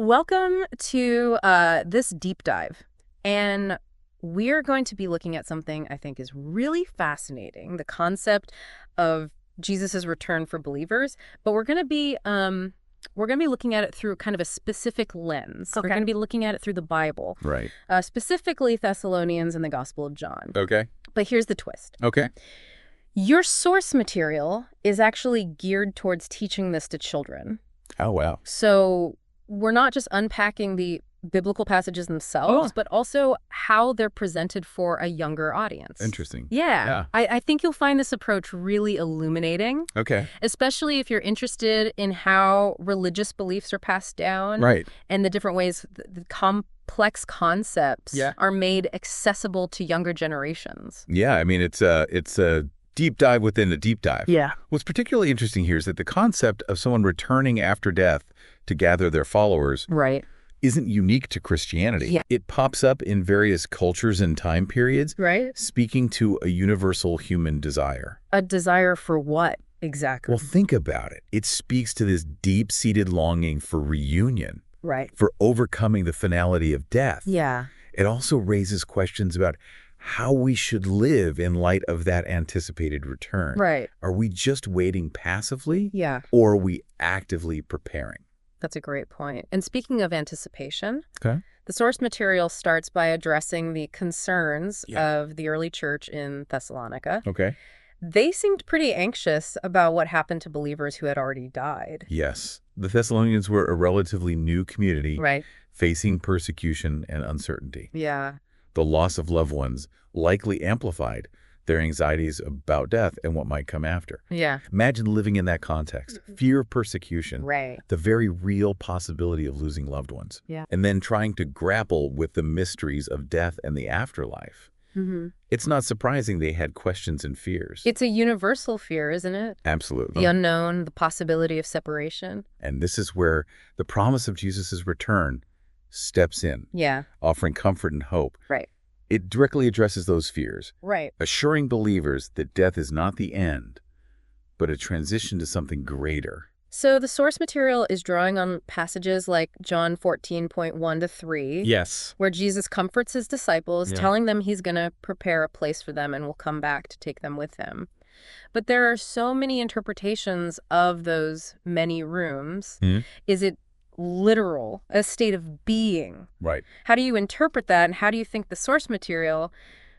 Welcome to this deep dive. And we're going to be looking at something I think is really fascinating, the concept of Jesus's return for believers. But we're going to be looking at it through kind of a specific lens. We're Okay. going to be looking at it through the Bible, Right. specifically Thessalonians and the Gospel of John. Okay. But here's the twist. Okay. Your source material is actually geared towards teaching this to children. Oh, wow. So we're not just unpacking the biblical passages themselves, but also how they're presented for a younger audience. Interesting. Yeah. I think you'll find this approach really illuminating, Okay. especially if you're interested in how religious beliefs are passed down Right. and the different ways the complex concepts are made accessible to younger generations. Yeah. I mean, it's a deep dive within a deep dive. Yeah. What's particularly interesting here is that the concept of someone returning after death to gather their followers Right. isn't unique to Christianity. Yeah. It pops up in various cultures and time periods, Right. speaking to a universal human desire. A desire for what exactly? Well, think about it. It speaks to this deep-seated longing for reunion, Right. for overcoming the finality of death. Yeah. It also raises questions about how we should live in light of that anticipated return. Right. Are we just waiting passively? Yeah. Or are we actively preparing? That's a great point. And speaking of anticipation, Okay. the source material starts by addressing the concerns Yeah. of the early church in Thessalonica. Okay. They seemed pretty anxious about what happened to believers who had already died. Yes. The Thessalonians were a relatively new community Right. facing persecution and uncertainty. Yeah. The loss of loved ones likely amplified their anxieties about death and what might come after. Yeah. Imagine living in that context. Fear of persecution. Right. The very real possibility of losing loved ones. Yeah. And then trying to grapple with the mysteries of death and the afterlife. Mm-hmm. It's not surprising they had questions and fears. It's a universal fear, isn't it? Absolutely. The unknown, the possibility of separation. And this is where the promise of Jesus' return steps in, Yeah. offering comfort and hope. Right. It directly addresses those fears, Right. assuring believers that death is not the end, but a transition to something greater. So the source material is drawing on passages like John 14:1-3. Yes. Where Jesus comforts his disciples, Yeah. telling them he's going to prepare a place for them and will come back to take them with him. But there are so many interpretations of those many rooms. Mhm. Is it literal, a state of being? Right. How do you interpret that, and how do you think the source material,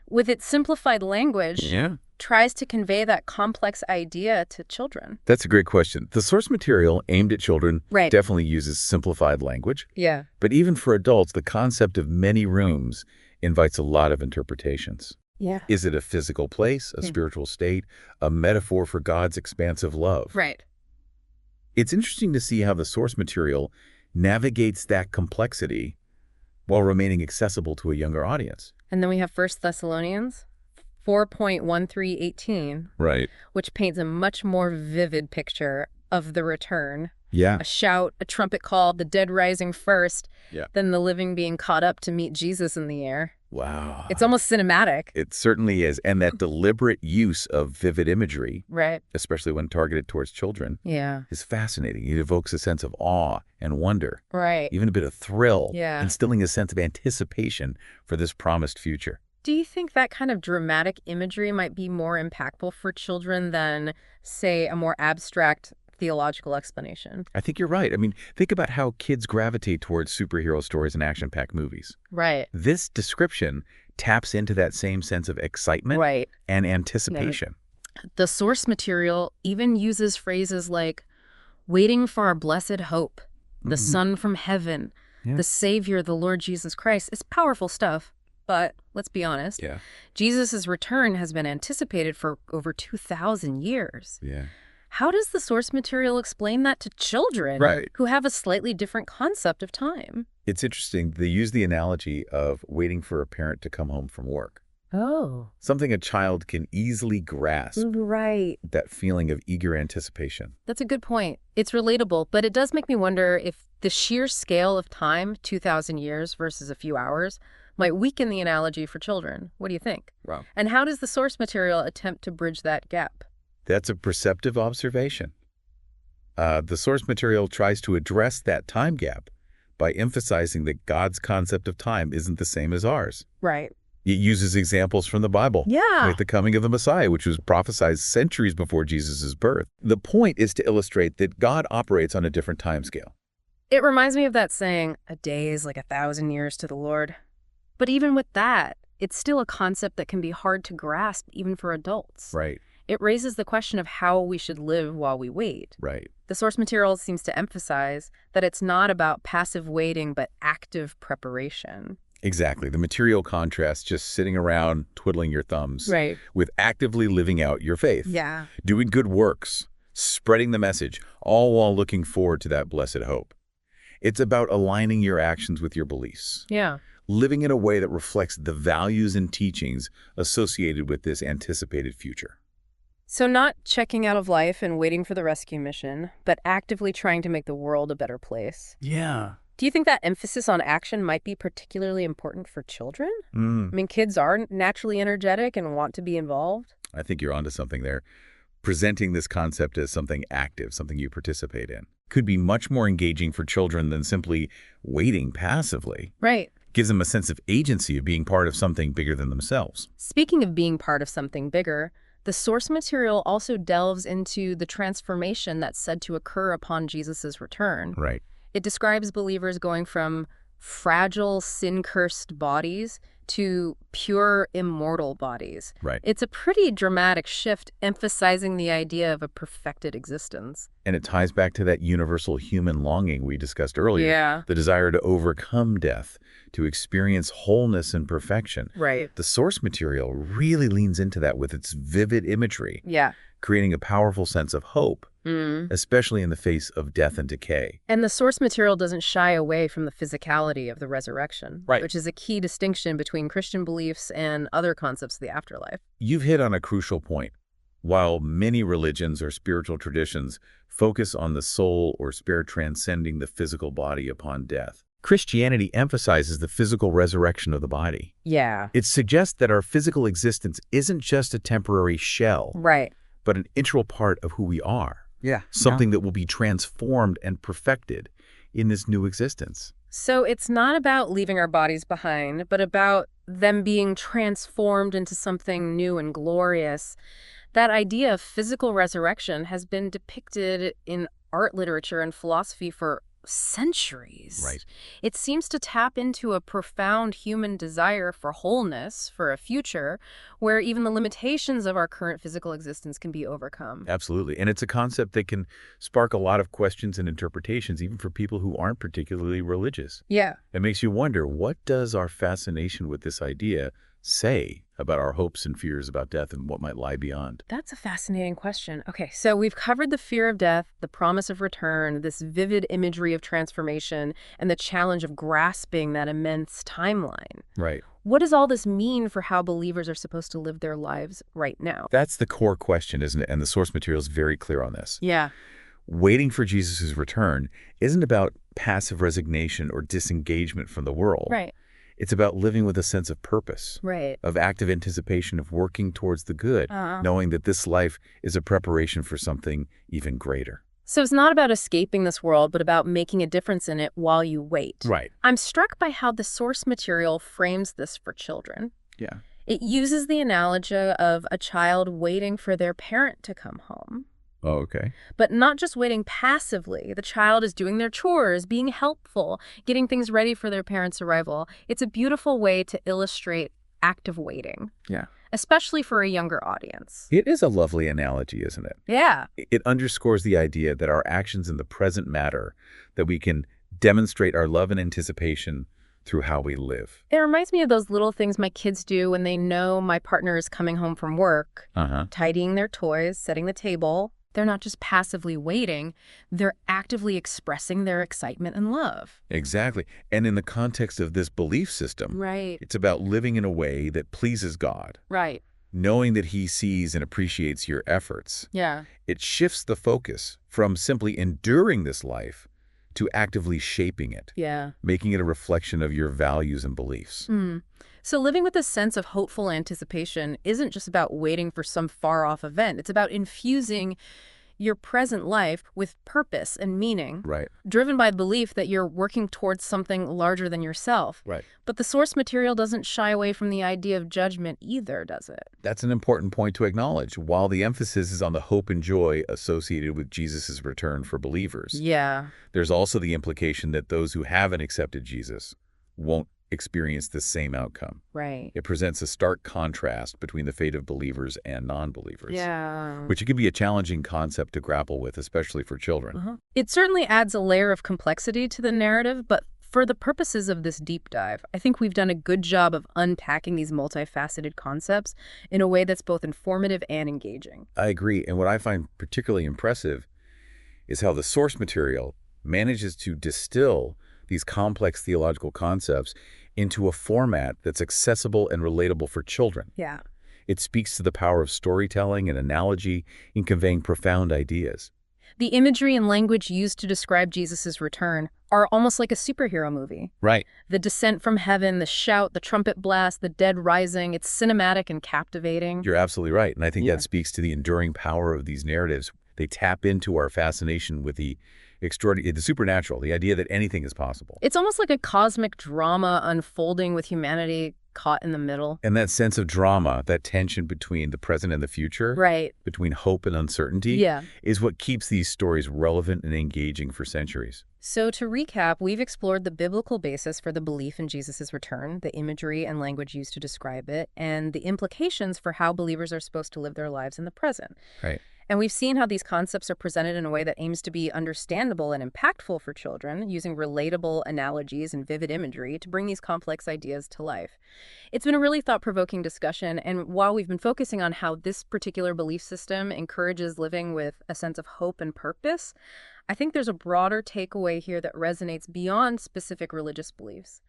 with its simplified language, tries to convey that complex idea to children? That's a great question. The source material aimed at children Right. definitely uses simplified language. Yeah. But even for adults, the concept of many rooms invites a lot of interpretations. Yeah. Is it a physical place, a spiritual state, a metaphor for God's expansive love? Right. It's interesting to see how the source material navigates that complexity while remaining accessible to a younger audience. And then we have 1 Thessalonians 4:13-18. Right. Which paints a much more vivid picture of the return. Yeah. A shout, a trumpet call, the dead rising first, Yeah. then the living being caught up to meet Jesus in the air. Wow. It's almost cinematic. It certainly is. And that deliberate use of vivid imagery, Right. especially when targeted towards children, Yeah. is fascinating. It evokes a sense of awe and wonder, Right. even a bit of thrill, Yeah. instilling a sense of anticipation for this promised future. Do you think that kind of dramatic imagery might be more impactful for children than, say, a more abstract theological explanation? I think you're right. I mean, think about how kids gravitate towards superhero stories and action-packed movies. Right. This description taps into that same sense of excitement Right. and anticipation. The source material even uses phrases like waiting for our blessed hope, the Son from heaven, Yeah. the Savior, the Lord Jesus Christ. It's powerful stuff. But let's be honest, Yeah. Jesus' return has been anticipated for over 2,000 years. Yeah. How does the source material explain that to children Right. who have a slightly different concept of time? It's interesting. They use the analogy of waiting for a parent to come home from work. Oh. Something a child can easily grasp, Right. that feeling of eager anticipation. That's a good point. It's relatable, but it does make me wonder if the sheer scale of time, 2,000 years versus a few hours, might weaken the analogy for children. What do you think? Wow. And how does the source material attempt to bridge that gap? That's a perceptive observation. The source material tries to address that time gap by emphasizing that God's concept of time isn't the same as ours. Right. It uses examples from the Bible, Yeah. like the coming of the Messiah, which was prophesied centuries before Jesus' birth. The point is to illustrate that God operates on a different timescale. It reminds me of that saying, a day is like 1,000 years to the Lord. But even with that, it's still a concept that can be hard to grasp even for adults. Right, It raises the question of how we should live while we wait. right. The source material seems to emphasize that it's not about passive waiting, but active preparation. Exactly. The material contrast just sitting around twiddling your thumbs Right. with actively living out your faith, Yeah. doing good works, spreading the message, all while looking forward to that blessed hope. It's about aligning your actions with your beliefs, Yeah. living in a way that reflects the values and teachings associated with this anticipated future. So not checking out of life and waiting for the rescue mission, but actively trying to make the world a better place. Yeah. Do you think that emphasis on action might be particularly important for children? I mean, kids are naturally energetic and want to be involved. I think you're onto something there. Presenting this concept as something active, something you participate in, could be much more engaging for children than simply waiting passively. Right. Gives them a sense of agency of being part of something bigger than themselves. Speaking of being part of something bigger, the source material also delves into the transformation that's said to occur upon Jesus' return. Right. It describes believers going from fragile, sin-cursed bodies to pure, immortal bodies. Right. It's a pretty dramatic shift, emphasizing the idea of a perfected existence. And it ties back to that universal human longing we discussed earlier. Yeah. The desire to overcome death, to experience wholeness and perfection. Right. The source material really leans into that with its vivid imagery, Yeah. creating a powerful sense of hope, Mm. especially in the face of death and decay. And the source material doesn't shy away from the physicality of the resurrection, Right. which is a key distinction between Christian beliefs and other concepts of the afterlife. You've hit on a crucial point. While many religions or spiritual traditions focus on the soul or spirit transcending the physical body upon death, Christianity emphasizes the physical resurrection of the body. Yeah. It suggests that our physical existence isn't just a temporary shell, Right. but an integral part of who we are. Yeah. Something that will be transformed and perfected in this new existence. So it's not about leaving our bodies behind, but about them being transformed into something new and glorious. That idea of physical resurrection has been depicted in art literature and philosophy for centuries. Right. It seems to tap into a profound human desire for wholeness, for a future where even the limitations of our current physical existence can be overcome. Absolutely. And it's a concept that can spark a lot of questions and interpretations, even for people who aren't particularly religious. Yeah. It makes you wonder, what does our fascination with this idea say about our hopes and fears about death and what might lie beyond? That's a fascinating question. Okay, so we've covered the fear of death, the promise of return, this vivid imagery of transformation, and the challenge of grasping that immense timeline. Right. What does all this mean for how believers are supposed to live their lives right now? That's the core question, isn't it? And the source material is very clear on this. Yeah. Waiting for Jesus' return isn't about passive resignation or disengagement from the world. Right. It's about living with a sense of purpose, Right. of active anticipation of working towards the good, Uh-huh. knowing that this life is a preparation for something even greater. So it's not about escaping this world, but about making a difference in it while you wait. Right. I'm struck by how the source material frames this for children. Yeah. It uses the analogy of a child waiting for their parent to come home. Oh, okay. But not just waiting passively. The child is doing their chores, being helpful, getting things ready for their parents' arrival. It's a beautiful way to illustrate active waiting, Yeah. especially for a younger audience. It is a lovely analogy, isn't it? Yeah. It underscores the idea that our actions in the present matter, that we can demonstrate our love and anticipation through how we live. It reminds me of those little things my kids do when they know my partner is coming home from work, Uh-huh. tidying their toys, setting the table. They're not just passively waiting, they're actively expressing their excitement and love. Exactly. And in the context of this belief system, Right. it's about living in a way that pleases God, Right. knowing that He sees and appreciates your efforts. Yeah. It shifts the focus from simply enduring this life to actively shaping it, Yeah. making it a reflection of your values and beliefs. So living with a sense of hopeful anticipation isn't just about waiting for some far-off event. It's about infusing your present life with purpose and meaning, Right. driven by the belief that you're working towards something larger than yourself. Right. But the source material doesn't shy away from the idea of judgment either, does it? That's an important point to acknowledge. While the emphasis is on the hope and joy associated with Jesus' return for believers, Yeah. there's also the implication that those who haven't accepted Jesus won't experience the same outcome. Right. It presents a stark contrast between the fate of believers and non-believers, Yeah. which can be a challenging concept to grapple with, especially for children. It certainly adds a layer of complexity to the narrative, but for the purposes of this deep dive, I think we've done a good job of unpacking these multifaceted concepts in a way that's both informative and engaging. I agree, and what I find particularly impressive is how the source material manages to distill these complex theological concepts into a format that's accessible and relatable for children. Yeah. It speaks to the power of storytelling and analogy in conveying profound ideas. The imagery and language used to describe Jesus' return are almost like a superhero movie. Right. The descent from heaven, the shout, the trumpet blast, the dead rising, it's cinematic and captivating. You're absolutely right, and I think Yeah. that speaks to the enduring power of these narratives. They tap into our fascination with the extraordinary, the supernatural, the idea that anything is possible. It's almost like a cosmic drama unfolding with humanity caught in the middle. And that sense of drama, that tension between the present and the future, Right. between hope and uncertainty, Yeah. is what keeps these stories relevant and engaging for centuries. So to recap, we've explored the biblical basis for the belief in Jesus' return, the imagery and language used to describe it, and the implications for how believers are supposed to live their lives in the present. Right. And we've seen how these concepts are presented in a way that aims to be understandable and impactful for children, using relatable analogies and vivid imagery to bring these complex ideas to life. It's been a really thought-provoking discussion, and while we've been focusing on how this particular belief system encourages living with a sense of hope and purpose, I think there's a broader takeaway here that resonates beyond specific religious beliefs.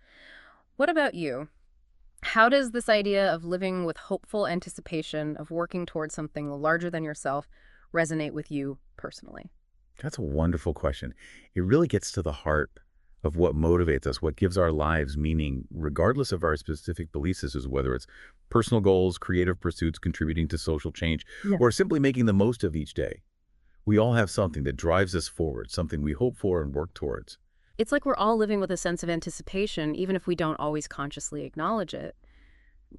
What about you? How does this idea of living with hopeful anticipation of working towards something larger than yourself resonate with you personally? That's a wonderful question. It really gets to the heart of what motivates us, what gives our lives meaning, regardless of our specific belief systems, whether it's personal goals, creative pursuits, contributing to social change, Yeah. or simply making the most of each day. We all have something that drives us forward, something we hope for and work towards. It's like we're all living with a sense of anticipation, even if we don't always consciously acknowledge it.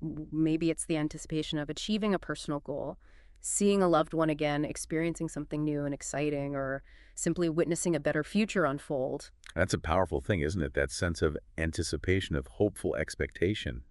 Maybe it's the anticipation of achieving a personal goal, seeing a loved one again, experiencing something new and exciting, or simply witnessing a better future unfold. That's a powerful thing, isn't it? That sense of anticipation, of hopeful expectation,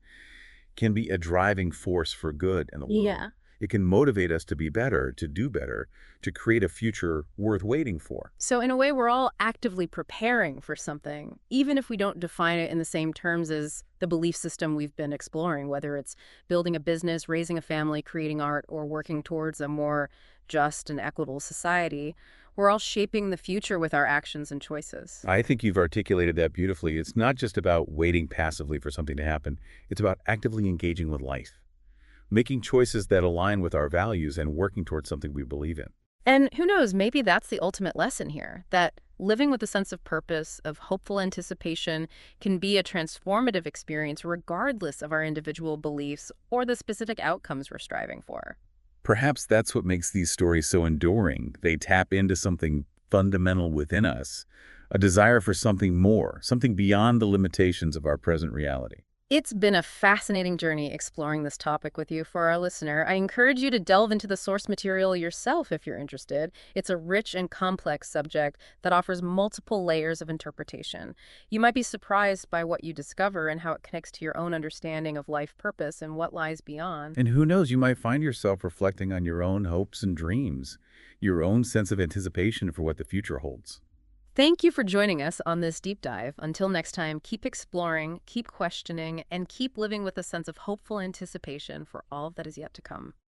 can be a driving force for good in the world. Yeah. It can motivate us to be better, to do better, to create a future worth waiting for. So in a way, we're all actively preparing for something, even if we don't define it in the same terms as the belief system we've been exploring, whether it's building a business, raising a family, creating art, or working towards a more just and equitable society. We're all shaping the future with our actions and choices. I think you've articulated that beautifully. It's not just about waiting passively for something to happen. It's about actively engaging with life, making choices that align with our values and working towards something we believe in. And who knows, maybe that's the ultimate lesson here, that living with a sense of purpose, of hopeful anticipation, can be a transformative experience regardless of our individual beliefs or the specific outcomes we're striving for. Perhaps that's what makes these stories so enduring. They tap into something fundamental within us, a desire for something more, something beyond the limitations of our present reality. It's been a fascinating journey exploring this topic with you for our listener. I encourage you to delve into the source material yourself if you're interested. It's a rich and complex subject that offers multiple layers of interpretation. You might be surprised by what you discover and how it connects to your own understanding of life purpose and what lies beyond. And who knows, you might find yourself reflecting on your own hopes and dreams, your own sense of anticipation for what the future holds. Thank you for joining us on this deep dive. Until next time, keep exploring, keep questioning, and keep living with a sense of hopeful anticipation for all that is yet to come.